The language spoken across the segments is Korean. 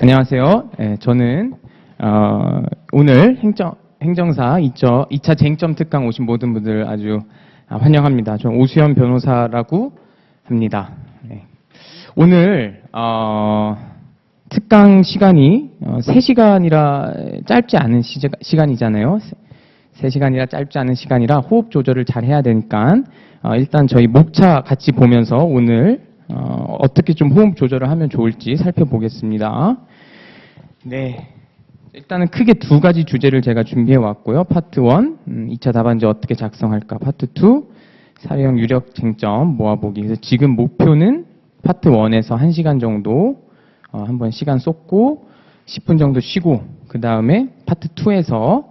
안녕하세요. 저는 오늘 행정사 2차 쟁점 특강 오신 모든 분들 아주 환영합니다. 저는 오수연 변호사라고 합니다. 오늘 특강 시간이 3시간이라 짧지 않은 시간이잖아요. 3시간이라 짧지 않은 시간이라 호흡 조절을 잘 해야 되니까 일단 저희 목차 같이 보면서 오늘 어떻게 좀 호흡 조절을 하면 좋을지 살펴보겠습니다. 네, 일단은 크게 두 가지 주제를 제가 준비해 왔고요. 파트 1, 2차 답안지 어떻게 작성할까. 파트 2, 사례형 유력 쟁점 모아보기. 그래서 지금 목표는 파트 1에서 1시간 정도 한번 시간 쏟고 10분 정도 쉬고 그 다음에 파트 2에서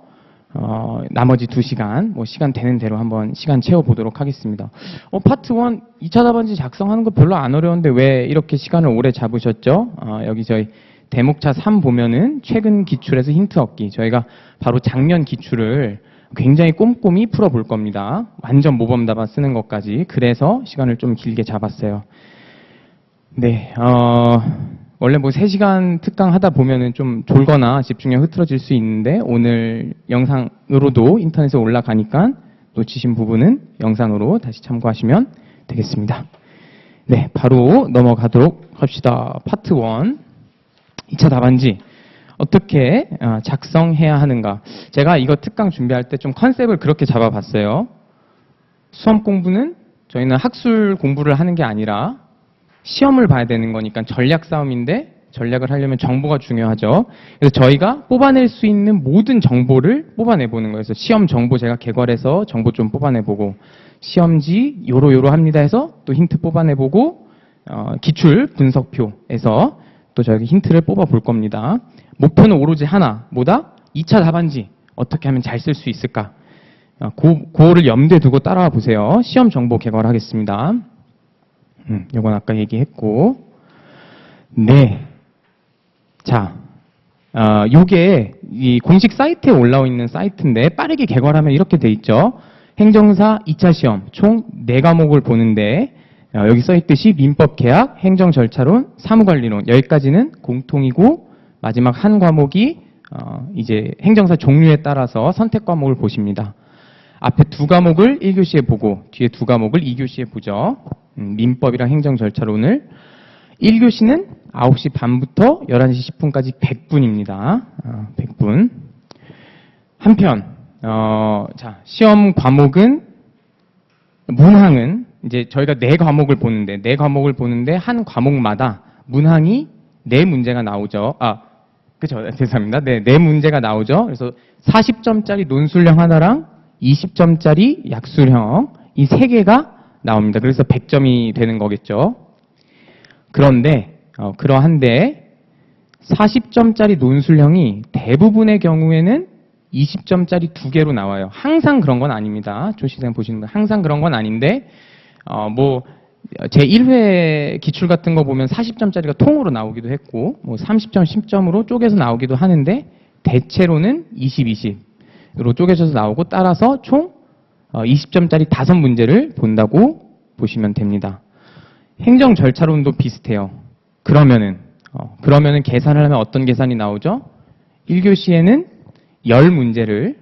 나머지 2시간, 시간 되는 대로 한번 시간 채워보도록 하겠습니다. 파트 1, 2차 답안지 작성하는 거 별로 안 어려운데 왜 이렇게 시간을 오래 잡으셨죠? 여기 저희 대목차 3 보면은 최근 기출에서 힌트 얻기. 저희가 바로 작년 기출을 굉장히 꼼꼼히 풀어볼 겁니다. 완전 모범 답안 쓰는 것까지. 그래서 시간을 좀 길게 잡았어요. 네, 원래 3시간 특강 하다 보면은 좀 졸거나 집중력 흐트러질 수 있는데 오늘 영상으로도 인터넷에 올라가니까 놓치신 부분은 영상으로 다시 참고하시면 되겠습니다. 네, 바로 넘어가도록 합시다. 파트 1, 2차 답안지 어떻게 작성해야 하는가. 제가 이거 특강 준비할 때 좀 컨셉을 그렇게 잡아봤어요. 수험 공부는 저희는 학술 공부를 하는 게 아니라 시험을 봐야 되는 거니까 전략 싸움인데 전략을 하려면 정보가 중요하죠. 그래서 저희가 뽑아낼 수 있는 모든 정보를 뽑아내보는 거예요. 그래서 시험 정보 제가 개괄해서 정보 좀 뽑아내보고 시험지 요로 합니다 해서 또 힌트 뽑아내보고 기출 분석표에서 또 저희 힌트를 뽑아볼 겁니다. 목표는 오로지 하나, 뭐다? 2차 답안지 어떻게 하면 잘 쓸 수 있을까? 그거를 염두에 두고 따라와 보세요. 시험 정보 개괄하겠습니다. 요건 아까 얘기했고. 네. 자, 요게 이 공식 사이트에 올라와 있는 사이트인데 빠르게 개괄하면 이렇게 돼 있죠. 행정사 2차 시험 총 4과목을 보는데 여기 써 있듯이 민법 계약, 행정 절차론, 사무관리론 여기까지는 공통이고 마지막 한 과목이 이제 행정사 종류에 따라서 선택 과목을 보십니다. 앞에 2과목을 1교시에 보고 뒤에 2과목을 2교시에 보죠. 민법이랑 행정절차론을 1교시는 9시 반부터 11시 10분까지 100분입니다. 100분. 한편 자, 시험 과목은 문항은 이제 저희가 4과목을 보는데 4과목을 보는데 한 과목마다 문항이 4문제가 나오죠. 그죠? 죄송합니다. 네, 4문제가 나오죠. 그래서 40점짜리 논술형 하나랑 20점짜리 약술형 이 3개가 나옵니다. 그래서 100점이 되는 거겠죠. 그런데 그러한데 40점짜리 논술형이 대부분의 경우에는 20점짜리 2개로 나와요. 항상 그런 건 아닙니다. 조시생 보시는 거 항상 그런 건 아닌데 제 1회 기출 같은 거 보면 40점짜리가 통으로 나오기도 했고 30점, 10점으로 쪼개서 나오기도 하는데 대체로는 20, 20으로 쪼개져서 나오고 따라서 총 20점짜리 5문제를 본다고 보시면 됩니다. 행정 절차론도 비슷해요. 그러면은 계산을 하면 어떤 계산이 나오죠? 1교시에는 10문제를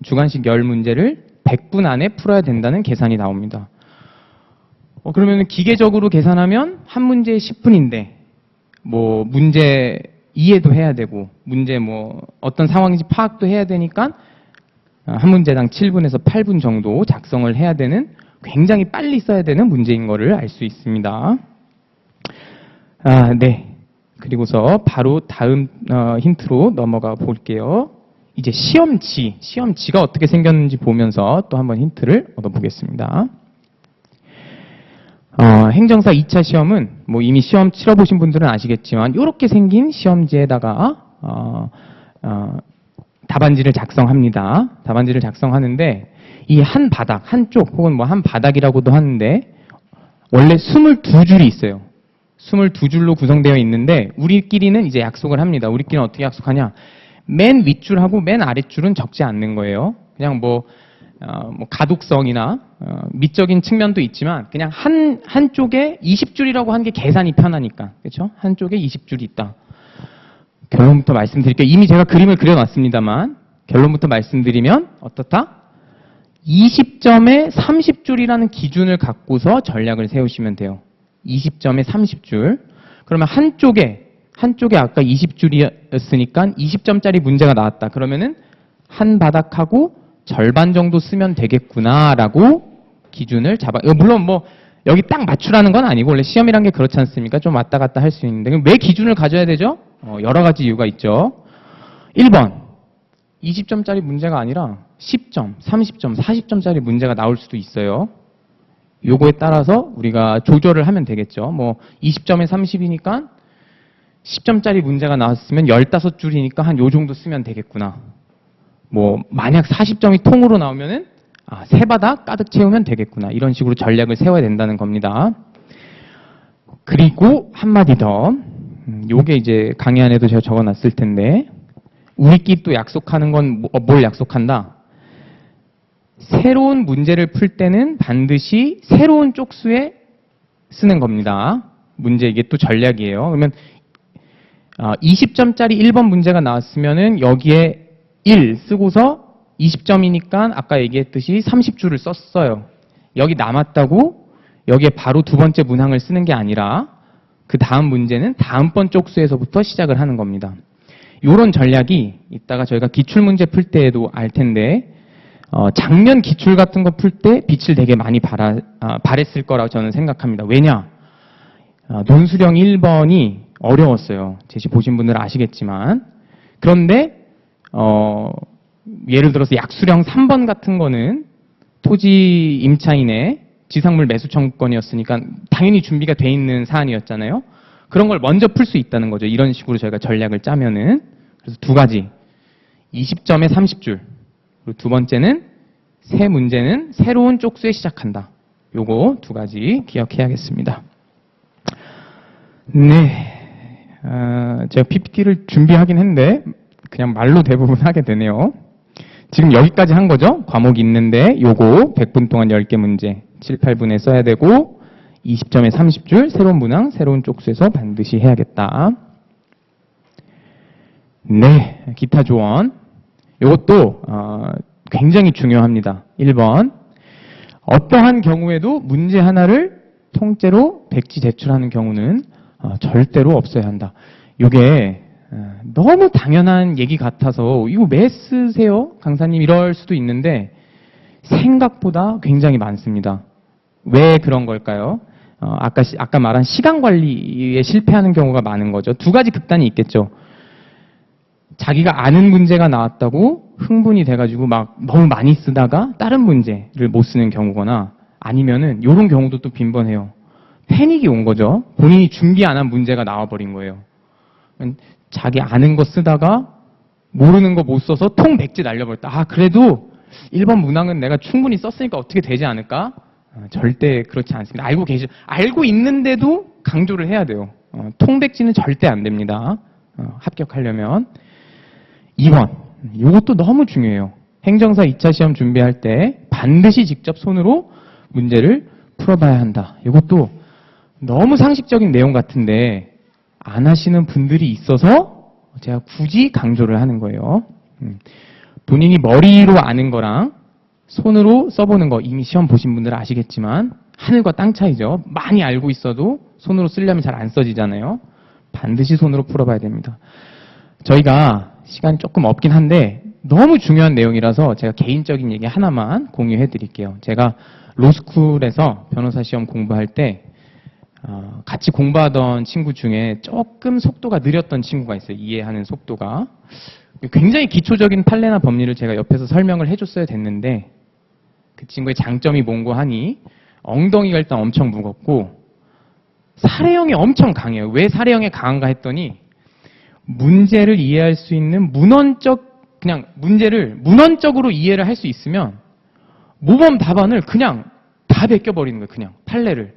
주관식 10문제를 100분 안에 풀어야 된다는 계산이 나옵니다. 그러면 기계적으로 계산하면 한 문제에 10분인데 문제 이해도 해야 되고 문제 어떤 상황인지 파악도 해야 되니까 한 문제당 7분에서 8분 정도 작성을 해야 되는 굉장히 빨리 써야 되는 문제인 거를 알 수 있습니다. 네. 그리고서 바로 다음 힌트로 넘어가 볼게요. 이제 시험지가 어떻게 생겼는지 보면서 또 한번 힌트를 얻어보겠습니다. 행정사 2차 시험은 이미 시험 치러보신 분들은 아시겠지만 이렇게 생긴 시험지에다가 답안지를 작성합니다. 답안지를 작성하는데 이 한 바닥, 한쪽 혹은 한 바닥이라고도 하는데 원래 22줄이 있어요. 22줄로 구성되어 있는데 우리끼리는 이제 약속을 합니다. 우리끼리는 어떻게 약속하냐? 맨 윗줄하고 맨 아랫줄은 적지 않는 거예요. 그냥 가독성이나 미적인 측면도 있지만 그냥 한쪽에 20줄이라고 하는 게 계산이 편하니까. 그렇죠? 한쪽에 20줄이 있다. 결론부터 말씀드릴게요. 이미 제가 그림을 그려놨습니다만 결론부터 말씀드리면 어떻다? 20점에 30줄이라는 기준을 갖고서 전략을 세우시면 돼요. 20점에 30줄. 그러면 한쪽에 아까 20줄이었으니까 20점짜리 문제가 나왔다. 그러면은 한 바닥하고 절반 정도 쓰면 되겠구나라고 기준을 잡아. 물론 뭐 여기 딱 맞추라는 건 아니고 원래 시험이란 게 그렇지 않습니까? 좀 왔다 갔다 할 수 있는데 왜 기준을 가져야 되죠? 여러 가지 이유가 있죠. 1번 20점짜리 문제가 아니라 10점, 30점, 40점짜리 문제가 나올 수도 있어요. 요거에 따라서 우리가 조절을 하면 되겠죠. 뭐 20점에 30이니까 10점짜리 문제가 나왔으면 15줄이니까 한 요 정도 쓰면 되겠구나. 뭐 만약 40점이 통으로 나오면은 세 바닥 가득 채우면 되겠구나. 이런 식으로 전략을 세워야 된다는 겁니다. 그리고 한마디 더. 요게 이제 강의 안에도 제가 적어놨을 텐데 우리끼리 또 약속하는 건 뭘 약속한다? 새로운 문제를 풀 때는 반드시 새로운 쪽수에 쓰는 겁니다. 문제 이게 또 전략이에요. 그러면 20점짜리 1번 문제가 나왔으면은 여기에 1 쓰고서 20점이니까 아까 얘기했듯이 30줄을 썼어요. 여기 남았다고 여기에 바로 두 번째 문항을 쓰는 게 아니라 그 다음 문제는 다음번 쪽수에서부터 시작을 하는 겁니다. 이런 전략이 이따가 저희가 기출문제 풀 때에도 알 텐데 작년 기출 같은 거 풀 때 빛을 되게 많이 발했을 거라고 저는 생각합니다. 왜냐? 논수령 1번이 어려웠어요. 제시 보신 분들은 아시겠지만. 그런데 예를 들어서 약수령 3번 같은 거는 토지 임차인의 지상물 매수 청구권이었으니까 당연히 준비가 돼 있는 사안이었잖아요. 그런 걸 먼저 풀 수 있다는 거죠. 이런 식으로 저희가 전략을 짜면은. 그래서 두 가지. 20점에 30줄. 그리고 두 번째는 새 문제는 새로운 쪽수에 시작한다. 요거 두 가지 기억해야겠습니다. 네. 제가 PPT를 준비하긴 했는데 그냥 말로 대부분 하게 되네요. 지금 여기까지 한 거죠. 과목이 있는데 요거 100분 동안 10개 문제 7, 8분에 써야 되고 20점에 30줄 새로운 문항, 새로운 쪽수에서 반드시 해야겠다. 네, 기타 조언. 요것도 굉장히 중요합니다. 1번. 어떠한 경우에도 문제 하나를 통째로 백지 제출하는 경우는 절대로 없어야 한다. 요게 너무 당연한 얘기 같아서 이거 왜 쓰세요? 강사님 이럴 수도 있는데 생각보다 굉장히 많습니다. 왜 그런 걸까요? 아까 말한 시간 관리에 실패하는 경우가 많은 거죠. 두 가지 극단이 있겠죠. 자기가 아는 문제가 나왔다고 흥분이 돼가지고 막 너무 많이 쓰다가 다른 문제를 못 쓰는 경우거나 아니면은 이런 경우도 또 빈번해요. 패닉이 온 거죠. 본인이 준비 안 한 문제가 나와버린 거예요. 자기 아는 거 쓰다가 모르는 거 못 써서 통 백지 날려버렸다. 그래도 1번 문항은 내가 충분히 썼으니까 어떻게 되지 않을까? 절대 그렇지 않습니다. 알고 있는데도 강조를 해야 돼요. 통백지는 절대 안 됩니다. 합격하려면. 2번. 이것도 너무 중요해요. 행정사 2차 시험 준비할 때 반드시 직접 손으로 문제를 풀어봐야 한다. 이것도 너무 상식적인 내용 같은데 안 하시는 분들이 있어서 제가 굳이 강조를 하는 거예요. 본인이 머리로 아는 거랑 손으로 써보는 거 이미 시험 보신 분들은 아시겠지만 하늘과 땅 차이죠. 많이 알고 있어도 손으로 쓰려면 잘 안 써지잖아요. 반드시 손으로 풀어봐야 됩니다. 저희가 시간이 조금 없긴 한데 너무 중요한 내용이라서 제가 개인적인 얘기 하나만 공유해 드릴게요. 제가 로스쿨에서 변호사 시험 공부할 때 같이 공부하던 친구 중에 조금 속도가 느렸던 친구가 있어요. 이해하는 속도가. 굉장히 기초적인 판례나 법리를 제가 옆에서 설명을 해줬어야 됐는데 그 친구의 장점이 뭔고 하니 엉덩이가 일단 엄청 무겁고 사례형이 엄청 강해요. 왜 사례형이 강한가 했더니 문제를 이해할 수 있는 그냥 문제를 문헌적으로 이해를 할 수 있으면 모범 답안을 그냥 다 베껴버리는 거예요. 그냥 판례를.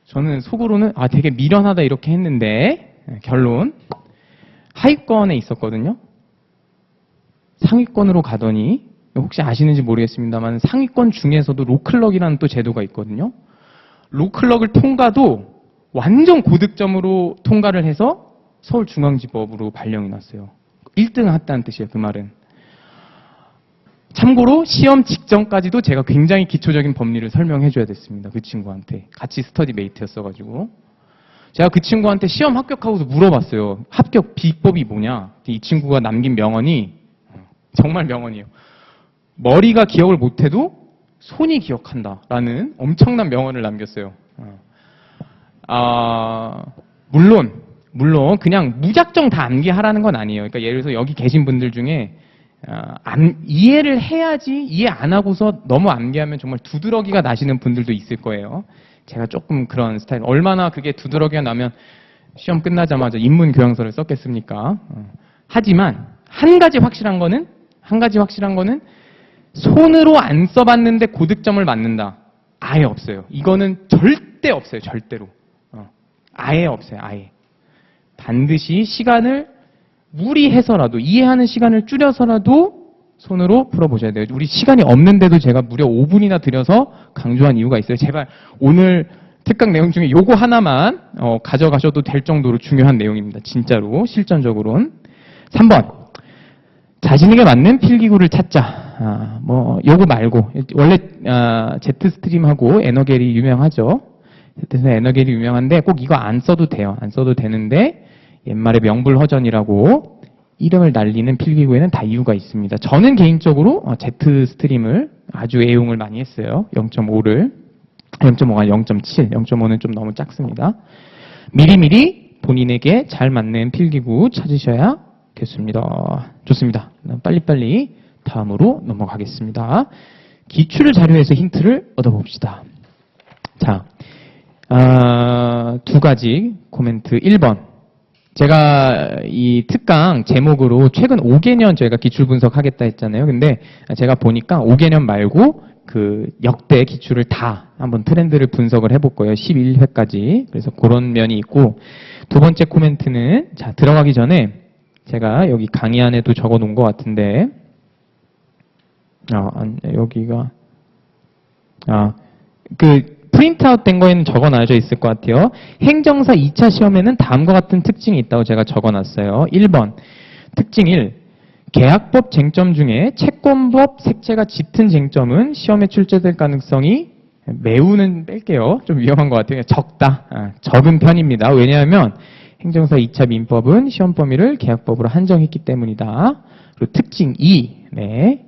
저는 속으로는 되게 미련하다 이렇게 했는데 결론 하위권에 있었거든요. 상위권으로 가더니 혹시 아시는지 모르겠습니다만 상위권 중에서도 로클럭이라는 또 제도가 있거든요. 로클럭을 통과도 완전 고득점으로 통과를 해서 서울중앙지법으로 발령이 났어요. 1등 했다는 뜻이에요, 그 말은. 참고로 시험 직전까지도 제가 굉장히 기초적인 법리를 설명해줘야 됐습니다. 그 친구한테. 같이 스터디 메이트였어가지고. 제가 그 친구한테 시험 합격하고서 물어봤어요. 합격 비법이 뭐냐? 이 친구가 남긴 명언이 정말 명언이에요. 머리가 기억을 못해도 손이 기억한다라는 엄청난 명언을 남겼어요. 물론 그냥 무작정 다 암기하라는 건 아니에요. 그러니까 예를 들어서 여기 계신 분들 중에 이해를 해야지 이해 안 하고서 너무 암기하면 정말 두드러기가 나시는 분들도 있을 거예요. 제가 조금 그런 스타일. 얼마나 그게 두드러기가 나면 시험 끝나자마자 인문 교양서를 썼겠습니까? 하지만 한 가지 확실한 거는 손으로 안 써봤는데 고득점을 맞는다. 아예 없어요. 이거는 절대 없어요. 절대로. 아예 없어요. 아예. 반드시 시간을 무리해서라도 이해하는 시간을 줄여서라도 손으로 풀어보셔야 돼요. 우리 시간이 없는데도 제가 무려 5분이나 들여서 강조한 이유가 있어요. 제발 오늘 특강 내용 중에 요거 하나만 가져가셔도 될 정도로 중요한 내용입니다. 진짜로 실전적으로는. 3번 자신에게 맞는 필기구를 찾자. 요거 말고 원래 제트스트림하고 에너겔이 유명하죠. 그래서 에너겔이 유명한데 꼭 이거 안 써도 돼요. 안 써도 되는데 옛말에 명불허전이라고 이름을 날리는 필기구에는 다 이유가 있습니다. 저는 개인적으로 제트스트림을 아주 애용을 많이 했어요. 0.5가 0.7, 0.5는 좀 너무 작습니다. 미리미리 본인에게 잘 맞는 필기구 찾으셔야겠습니다. 좋습니다. 빨리빨리 다음으로 넘어가겠습니다. 기출 자료에서 힌트를 얻어봅시다. 자, 두 가지 코멘트. 1번. 제가 이 특강 제목으로 최근 5개년 저희가 기출 분석하겠다 했잖아요. 근데 제가 보니까 5개년 말고 그 역대 기출을 다 한번 트렌드를 분석을 해볼 거예요. 11회까지. 그래서 그런 면이 있고, 두 번째 코멘트는 자, 들어가기 전에 제가 여기 강의 안에도 적어 놓은 것 같은데 여기가 프린트아웃 된 거에는 적어놔져 있을 것 같아요. 행정사 2차 시험에는 다음과 같은 특징이 있다고 제가 적어놨어요. 1번 특징 1. 계약법 쟁점 중에 채권법 색채가 짙은 쟁점은 시험에 출제될 가능성이 매우는 뺄게요. 좀 위험한 것 같아요. 적다. 적은 편입니다. 왜냐하면 행정사 2차 민법은 시험 범위를 계약법으로 한정했기 때문이다. 그리고 특징 2. 네.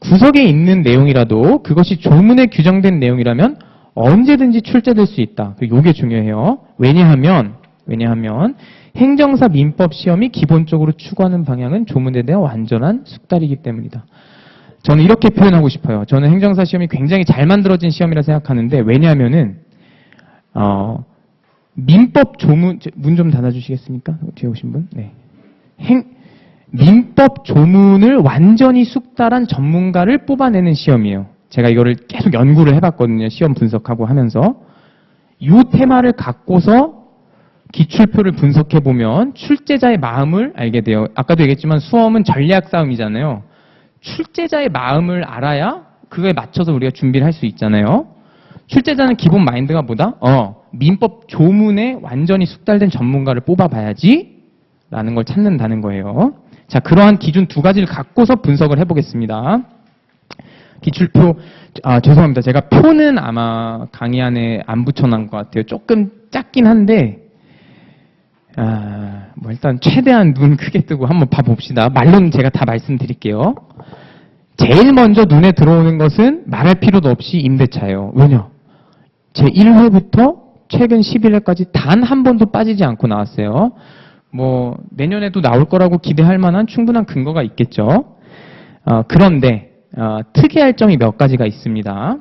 구석에 있는 내용이라도 그것이 조문에 규정된 내용이라면 언제든지 출제될 수 있다. 이게 중요해요. 왜냐하면 행정사 민법 시험이 기본적으로 추구하는 방향은 조문에 대한 완전한 숙달이기 때문이다. 저는 이렇게 표현하고 싶어요. 저는 행정사 시험이 굉장히 잘 만들어진 시험이라 생각하는데, 왜냐하면은 민법 조문, 문 좀 닫아주시겠습니까? 뒤에 오신 분? 네. 민법 조문을 완전히 숙달한 전문가를 뽑아내는 시험이에요. 제가 이거를 계속 연구를 해봤거든요. 시험 분석하고 하면서. 이 테마를 갖고서 기출표를 분석해보면 출제자의 마음을 알게 돼요. 아까도 얘기했지만 수험은 전략 싸움이잖아요. 출제자의 마음을 알아야 그거에 맞춰서 우리가 준비를 할 수 있잖아요. 출제자는 기본 마인드가 뭐다? 민법 조문에 완전히 숙달된 전문가를 뽑아봐야지 라는 걸 찾는다는 거예요. 자, 그러한 기준 두 가지를 갖고서 분석을 해보겠습니다. 기출표, 죄송합니다. 제가 표는 아마 강의 안에 안 붙여놓은 것 같아요. 조금 작긴 한데, 일단 최대한 눈 크게 뜨고 한번 봐봅시다. 말로는 제가 다 말씀드릴게요. 제일 먼저 눈에 들어오는 것은 말할 필요도 없이 임대차예요. 왜냐? 제 1회부터 최근 11회까지 단 한 번도 빠지지 않고 나왔어요. 내년에도 나올 거라고 기대할 만한 충분한 근거가 있겠죠. 그런데, 특이할 점이 몇 가지가 있습니다.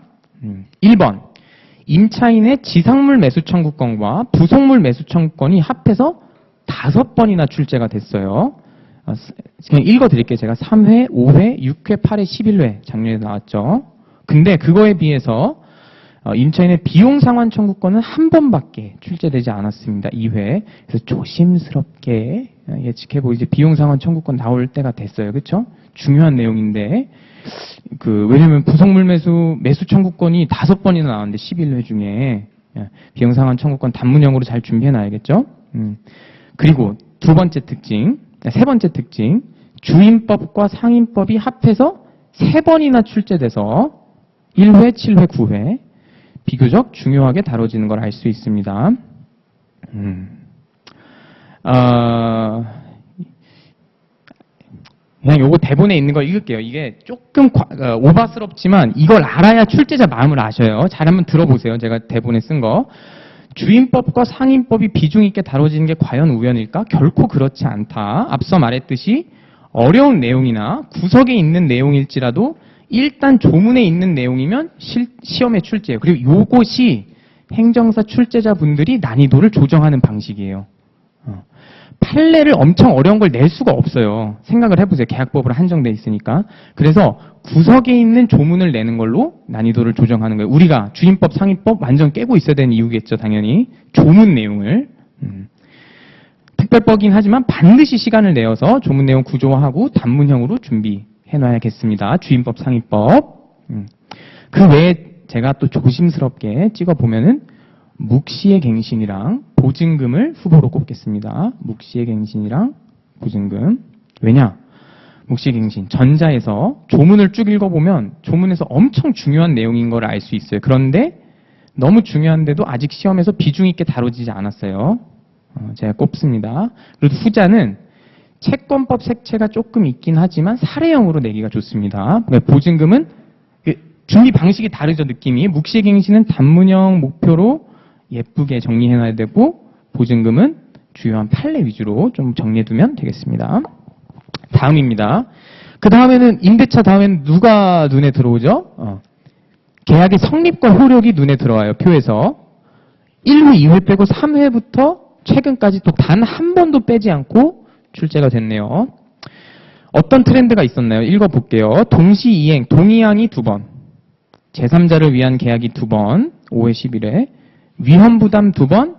1번, 임차인의 지상물 매수 청구권과 부속물 매수 청구권이 합해서 5번이나 출제가 됐어요. 그냥 읽어드릴게요. 제가 3회, 5회, 6회, 8회, 11회 작년에 나왔죠. 근데 그거에 비해서 임차인의 비용 상환 청구권은 한 번밖에 출제되지 않았습니다. 2회. 그래서 조심스럽게 예측해보고 이제 비용 상환 청구권 나올 때가 됐어요. 그렇죠? 중요한 내용인데 왜냐면 부속물 매수 청구권이 5번이나 나왔는데 11회 중에 비용 상환 청구권 단문형으로 잘 준비해놔야겠죠? 그리고 두 번째 특징, 세 번째 특징, 주임법과 상임법이 합해서 3번이나 출제돼서 1회, 7회, 9회 비교적 중요하게 다뤄지는 걸 알 수 있습니다. 그냥 요거 대본에 있는 걸 읽을게요. 이게 조금 오바스럽지만 이걸 알아야 출제자 마음을 아셔요. 잘 한번 들어보세요. 제가 대본에 쓴 거. 주임법과 상임법이 비중 있게 다뤄지는 게 과연 우연일까? 결코 그렇지 않다. 앞서 말했듯이 어려운 내용이나 구석에 있는 내용일지라도 일단 조문에 있는 내용이면 시험에 출제해요. 그리고 요것이 행정사 출제자분들이 난이도를 조정하는 방식이에요. 판례를 엄청 어려운 걸 낼 수가 없어요. 생각을 해보세요. 계약법으로 한정돼 있으니까. 그래서 구석에 있는 조문을 내는 걸로 난이도를 조정하는 거예요. 우리가 주임법, 상임법 완전 깨고 있어야 되는 이유겠죠. 당연히. 조문 내용을. 특별법이긴 하지만 반드시 시간을 내어서 조문 내용 구조화하고 단문형으로 준비해놔야겠습니다. 주임법, 상임법. 그 외에 제가 또 조심스럽게 찍어보면은 묵시의 갱신이랑 보증금을 후보로 꼽겠습니다. 묵시의 갱신이랑 보증금. 왜냐? 묵시의 갱신. 전자에서 조문을 쭉 읽어보면 조문에서 엄청 중요한 내용인 걸 알 수 있어요. 그런데 너무 중요한데도 아직 시험에서 비중 있게 다뤄지지 않았어요. 제가 꼽습니다. 그리고 후자는 채권법 색채가 조금 있긴 하지만 사례형으로 내기가 좋습니다. 보증금은 준비 방식이 다르죠, 느낌이. 묵시의 갱신은 단문형 목표로 예쁘게 정리해놔야 되고 보증금은 주요한 판례 위주로 좀 정리해두면 되겠습니다. 다음입니다. 그 다음에는 임대차 다음에는 누가 눈에 들어오죠? 계약의 성립과 효력이 눈에 들어와요. 표에서 1회, 2회 빼고 3회부터 최근까지 또 단 한 번도 빼지 않고 출제가 됐네요. 어떤 트렌드가 있었나요? 읽어볼게요. 동시이행, 동의항이 2번, 제3자를 위한 계약이 2번, 5회, 11회, 위험부담 2번,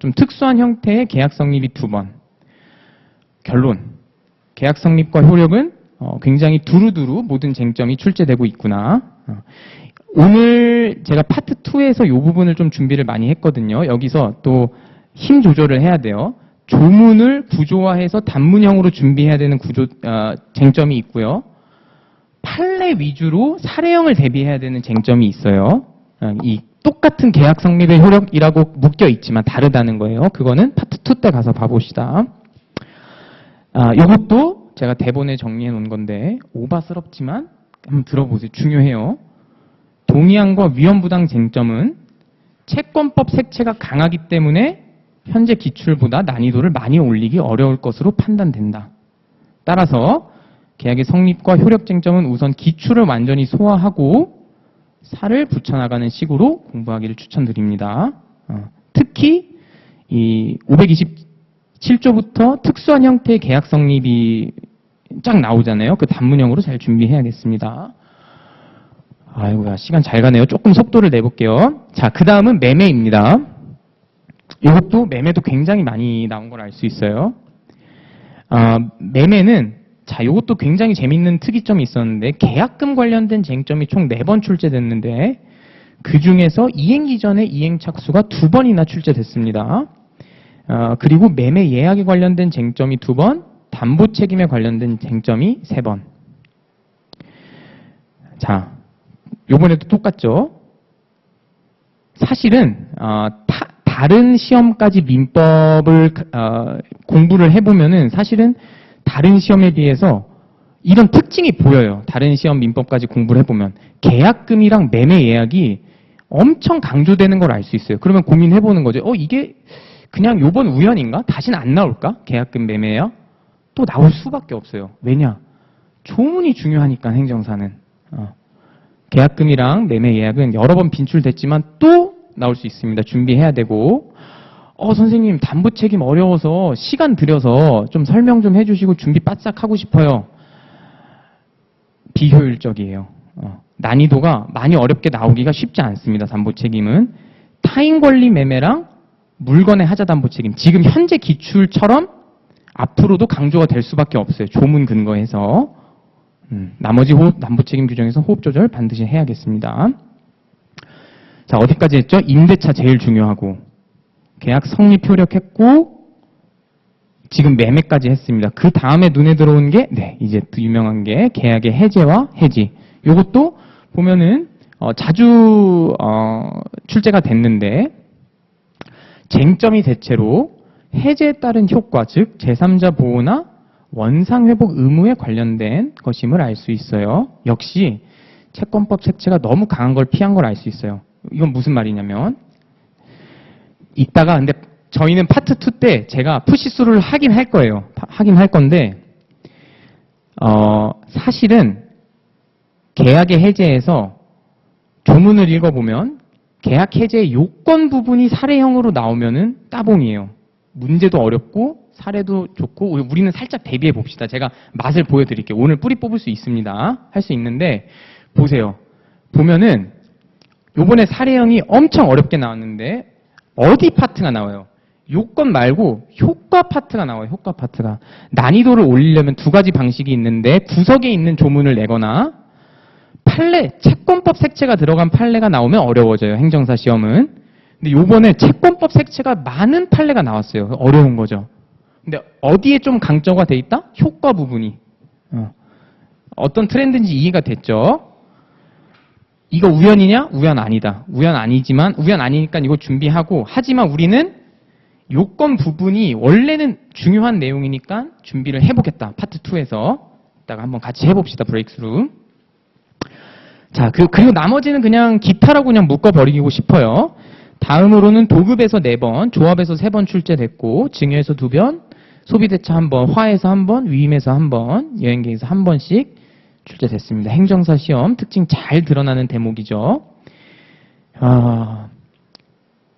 좀 특수한 형태의 계약 성립이 2번. 결론. 계약 성립과 효력은 굉장히 두루두루 모든 쟁점이 출제되고 있구나. 오늘 제가 파트 2에서 이 부분을 좀 준비를 많이 했거든요. 여기서 또 힘 조절을 해야 돼요. 조문을 구조화해서 단문형으로 준비해야 되는 쟁점이 있고요. 판례 위주로 사례형을 대비해야 되는 쟁점이 있어요. 이 똑같은 계약 성립의 효력이라고 묶여 있지만 다르다는 거예요. 그거는 파트 2 때 가서 봐봅시다. 이것도 제가 대본에 정리해 놓은 건데 오바스럽지만 한번 들어보세요. 중요해요. 동의항과 위험부당 쟁점은 채권법 색채가 강하기 때문에 현재 기출보다 난이도를 많이 올리기 어려울 것으로 판단된다. 따라서 계약의 성립과 효력 쟁점은 우선 기출을 완전히 소화하고 살을 붙여나가는 식으로 공부하기를 추천드립니다. 특히 이 527조부터 특수한 형태의 계약 성립이 쫙 나오잖아요. 그 단문형으로 잘 준비해야겠습니다. 아이고야, 시간 잘 가네요. 조금 속도를 내볼게요. 자, 그 다음은 매매입니다. 이것도 매매도 굉장히 많이 나온 걸 알 수 있어요. 매매는 자, 이것도 굉장히 재밌는 특이점이 있었는데 계약금 관련된 쟁점이 총 4번 출제됐는데 그 중에서 이행기 전에 이행 착수가 2번이나 출제됐습니다. 그리고 매매 예약에 관련된 쟁점이 2번, 담보 책임에 관련된 쟁점이 3번. 자, 요번에도 똑같죠? 사실은 다른 시험까지 민법을 공부를 해보면은 사실은 다른 시험에 비해서 이런 특징이 보여요. 다른 시험 민법까지 공부를 해보면 계약금이랑 매매 예약이 엄청 강조되는 걸 알 수 있어요. 그러면 고민해보는 거죠. 이게 그냥 요번 우연인가? 다시는 안 나올까? 계약금 매매 예약? 또 나올 수밖에 없어요. 왜냐? 조문이 중요하니까 행정사는. 계약금이랑 매매 예약은 여러 번 빈출됐지만 또 나올 수 있습니다. 준비해야 되고. 선생님 담보 책임 어려워서 시간 들여서 좀 설명 좀 해주시고 준비 바싹 하고 싶어요. 비효율적이에요. 난이도가 많이 어렵게 나오기가 쉽지 않습니다. 담보 책임은. 타인 권리 매매랑 물건의 하자 담보 책임. 지금 현재 기출처럼 앞으로도 강조가 될 수밖에 없어요. 조문 근거해서. 나머지 담보 책임 규정에서 호흡 조절 반드시 해야겠습니다. 자, 어디까지 했죠? 임대차 제일 중요하고. 계약 성립 효력했고 지금 매매까지 했습니다. 그 다음에 눈에 들어온 게, 네, 이제 유명한 게 계약의 해제와 해지. 요것도 보면은, 자주, 출제가 됐는데, 쟁점이 대체로 해제에 따른 효과, 즉, 제3자 보호나 원상회복 의무에 관련된 것임을 알 수 있어요. 역시, 채권법 색채가 너무 강한 걸 피한 걸 알 수 있어요. 이건 무슨 말이냐면, 이따가 근데 저희는 파트 2 때 제가 푸시스루를 하긴 할 거예요. 하긴 할 건데 사실은 계약의 해제에서 조문을 읽어보면 계약 해제의 요건 부분이 사례형으로 나오면은 따봉이에요. 문제도 어렵고 사례도 좋고 우리는 살짝 대비해 봅시다. 제가 맛을 보여드릴게요. 오늘 뿌리 뽑을 수 있습니다. 할 수 있는데 보세요. 보면은 요번에 사례형이 엄청 어렵게 나왔는데 어디 파트가 나와요? 요건 말고 효과 파트가 나와요. 효과 파트가. 난이도를 올리려면 두 가지 방식이 있는데 구석에 있는 조문을 내거나 판례, 채권법 색채가 들어간 판례가 나오면 어려워져요. 행정사 시험은. 근데 요번에 채권법 색채가 많은 판례가 나왔어요. 어려운 거죠. 근데 어디에 좀 강조가 돼 있다? 효과 부분이. 어떤 트렌드인지 이해가 됐죠? 이거 우연이냐? 우연 아니다. 우연 아니지만, 우연 아니니까 이거 준비하고, 하지만 우리는 요건 부분이 원래는 중요한 내용이니까 준비를 해보겠다. 파트 2에서. 이따가 한번 같이 해봅시다. 브레이크스루. 자, 그리고 나머지는 그냥 기타라고 그냥 묶어버리고 싶어요. 다음으로는 도급에서 4번, 조합에서 3번 출제됐고, 증여에서 2번, 소비대차 1번, 화에서 1번, 위임에서 1번, 여행계에서 1번씩 출제됐습니다. 행정사 시험 특징 잘 드러나는 대목이죠.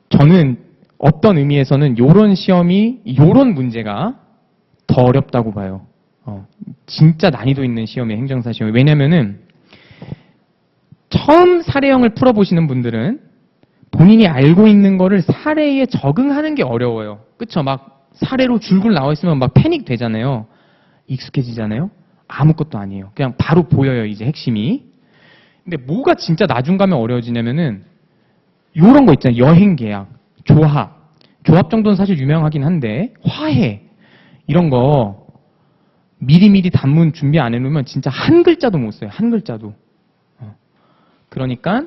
저는 어떤 의미에서는 요런 시험이, 요런 문제가 더 어렵다고 봐요. 진짜 난이도 있는 시험이에요. 행정사 시험이. 왜냐면은 처음 사례형을 풀어보시는 분들은 본인이 알고 있는 거를 사례에 적응하는 게 어려워요. 그쵸? 막 사례로 줄줄 나와 있으면 막 패닉 되잖아요. 익숙해지잖아요. 아무것도 아니에요. 그냥 바로 보여요, 이제 핵심이. 근데 뭐가 진짜 나중 가면 어려워지냐면은 요런 거 있잖아요. 여행 계약, 조합. 조합 정도는 사실 유명하긴 한데 화해 이런 거 미리미리 단문 준비 안 해놓으면 진짜 한 글자도 못 써요. 한 글자도. 그러니까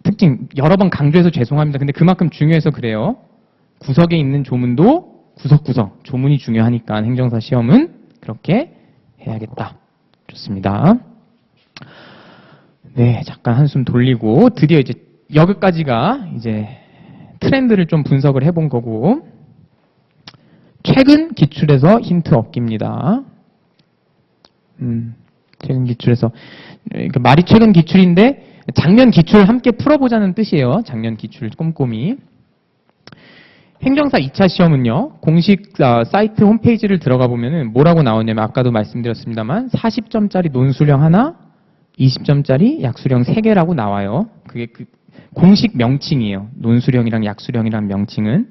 특징 여러 번 강조해서 죄송합니다. 근데 그만큼 중요해서 그래요. 구석에 있는 조문도 구석구석 조문이 중요하니까 행정사 시험은 그렇게 해야겠다. 좋습니다. 네, 잠깐 한숨 돌리고 드디어 이제 여기까지가 이제 트렌드를 좀 분석을 해본 거고 최근 기출에서 힌트 얻기입니다. 최근 기출에서 그러니까 말이 최근 기출인데 작년 기출 함께 풀어보자는 뜻이에요. 작년 기출 꼼꼼히. 행정사 2차 시험은요. 공식 사이트 홈페이지를 들어가 보면은 뭐라고 나오냐면 아까도 말씀드렸습니다만 40점짜리 논수령 하나, 20점짜리 약수령 3개라고 나와요. 그게 그 공식 명칭이에요. 논수령이랑 약수령이란 명칭은.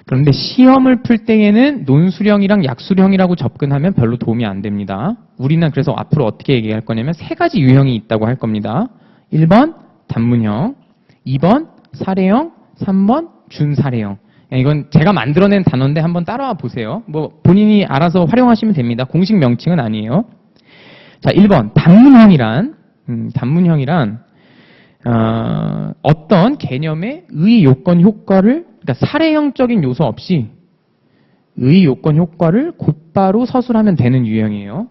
그런데 시험을 풀 때에는 논수령이랑 약수령이라고 접근하면 별로 도움이 안 됩니다. 우리는 그래서 앞으로 어떻게 얘기할 거냐면 3가지 유형이 있다고 할 겁니다. 1번 단문형, 2번 사례형, 3번 준사례형. 이건 제가 만들어낸 단어인데 한번 따라와 보세요. 뭐 본인이 알아서 활용하시면 됩니다. 공식 명칭은 아니에요. 자, 1번 단문형이란 어떤 개념의 의 요건 효과를 그러니까 사례형적인 요소 없이 의 요건 효과를 곧바로 서술하면 되는 유형이에요.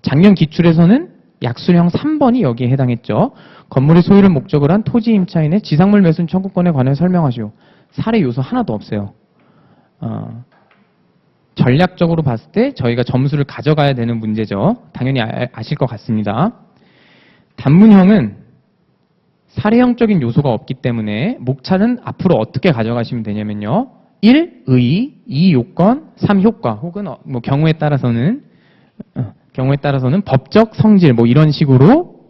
작년 기출에서는 약수령 3번이 여기에 해당했죠. 건물의 소유를 목적으로 한 토지 임차인의 지상물 매수 청구권에 관해 설명하시오. 사례 요소 하나도 없어요. 전략적으로 봤을 때 저희가 점수를 가져가야 되는 문제죠. 당연히 아실 것 같습니다. 단문형은 사례형적인 요소가 없기 때문에 목차는 앞으로 어떻게 가져가시면 되냐면요. 1. 의, 2. 요건, 3. 효과 혹은 뭐 경우에 따라서는 법적 성질 뭐 이런 식으로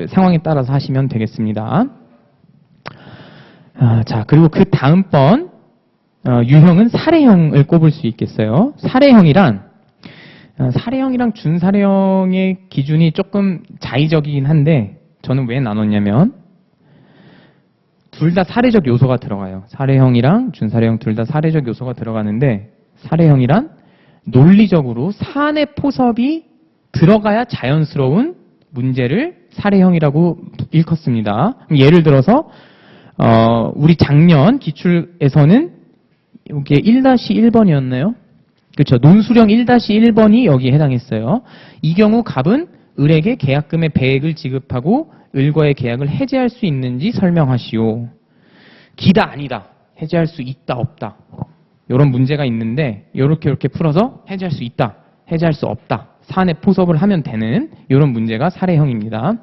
상황에 따라서 하시면 되겠습니다. 자, 그리고 그 다음번 유형은 사례형을 꼽을 수 있겠어요. 사례형이란 준사례형의 기준이 조금 자의적이긴 한데 저는 왜 나눴냐면 둘 다 사례적 요소가 들어가요. 사례형이랑 준사례형 둘 다 사례적 요소가 들어가는데 사례형이란 논리적으로 사안의 포섭이 들어가야 자연스러운 문제를 사례형이라고 일컫습니다. 예를 들어서 우리 작년 기출에서는 이게 1-1번이었나요? 그렇죠. 논수령 1-1번이 여기에 해당했어요. 이 경우 갑은 을에게 계약금의 배액을 지급하고 을과의 계약을 해제할 수 있는지 설명하시오. 기다 아니다. 해제할 수 있다 없다. 이런 문제가 있는데 이렇게 풀어서 해제할 수 있다. 해제할 수 없다. 사안에 포섭을 하면 되는 이런 문제가 사례형입니다.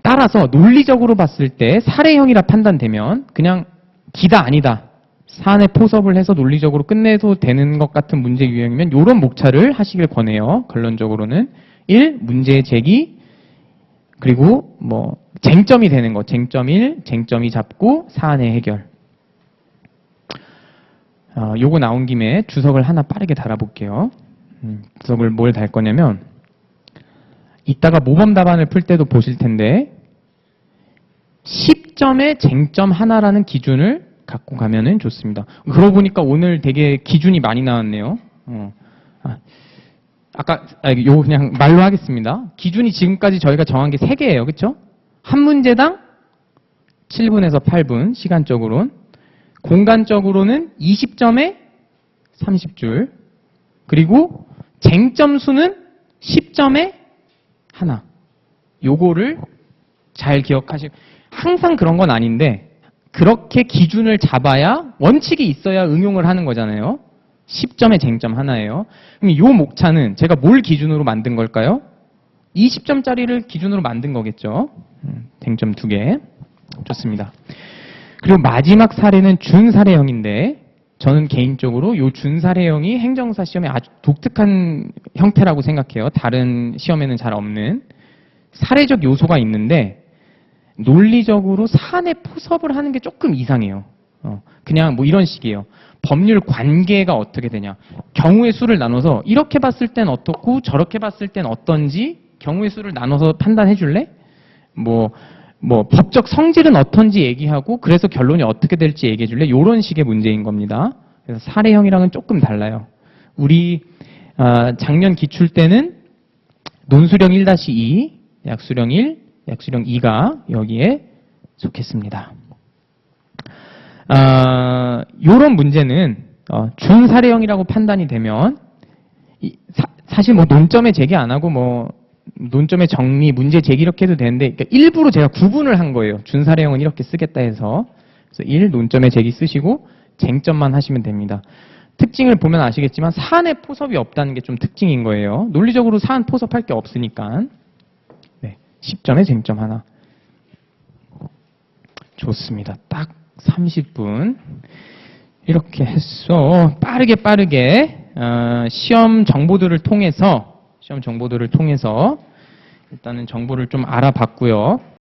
따라서 논리적으로 봤을 때 사례형이라 판단되면 그냥 기다 아니다. 사안에 포섭을 해서 논리적으로 끝내도 되는 것 같은 문제 유형이면 이런 목차를 하시길 권해요. 결론적으로는 1. 문제 제기 그리고 뭐 쟁점이 되는 것. 쟁점 1, 쟁점 2 잡고 사안의 해결. 요거 나온 김에 주석을 하나 빠르게 달아볼게요. 주석을 뭘 달 거냐면 이따가 모범 답안을 풀 때도 보실 텐데 10점의 쟁점 하나라는 기준을 갖고 가면은 좋습니다. 그러고 보니까 오늘 되게 기준이 많이 나왔네요. 요 그냥 말로 하겠습니다. 기준이 지금까지 저희가 정한 게 3개예요. 그렇죠? 한 문제당 7분에서 8분 시간적으로는 공간적으로는 20점에 30줄 그리고 쟁점 수는 10점에 하나. 요거를 잘 기억하시고 항상 그런 건 아닌데 그렇게 기준을 잡아야 원칙이 있어야 응용을 하는 거잖아요. 10점의 쟁점 하나예요. 그럼 이 목차는 제가 뭘 기준으로 만든 걸까요? 20점짜리를 기준으로 만든 거겠죠. 쟁점 2개. 좋습니다. 그리고 마지막 사례는 준사례형인데 저는 개인적으로 이 준사례형이 행정사 시험에 아주 독특한 형태라고 생각해요. 다른 시험에는 잘 없는 사례적 요소가 있는데 논리적으로 사안에 포섭을 하는 게 조금 이상해요. 그냥 뭐 이런 식이에요. 법률 관계가 어떻게 되냐. 경우의 수를 나눠서 이렇게 봤을 땐 어떻고 저렇게 봤을 땐 어떤지 경우의 수를 나눠서 판단해 줄래? 뭐 법적 성질은 어떤지 얘기하고 그래서 결론이 어떻게 될지 얘기해 줄래? 이런 식의 문제인 겁니다. 그래서 사례형이랑은 조금 달라요. 우리 작년 기출 때는 논수령 1-2, 약수령 1, 약수령 2가 여기에 속했습니다. 이런 문제는 준사례형이라고 판단이 되면 사실 뭐 논점에 제기 안 하고 뭐 논점의 정리, 문제 제기 이렇게 해도 되는데 그러니까 일부러 제가 구분을 한 거예요. 준사례형은 이렇게 쓰겠다 해서. 그래서 1. 논점의 제기 쓰시고 쟁점만 하시면 됩니다. 특징을 보면 아시겠지만 사안에 포섭이 없다는 게 좀 특징인 거예요. 논리적으로 사안 포섭할 게 없으니까. 네, 10점의 쟁점 하나. 좋습니다. 딱 30분. 이렇게 해서 빠르게 시험 정보들을 통해서 일단은 정보를 좀 알아봤고요.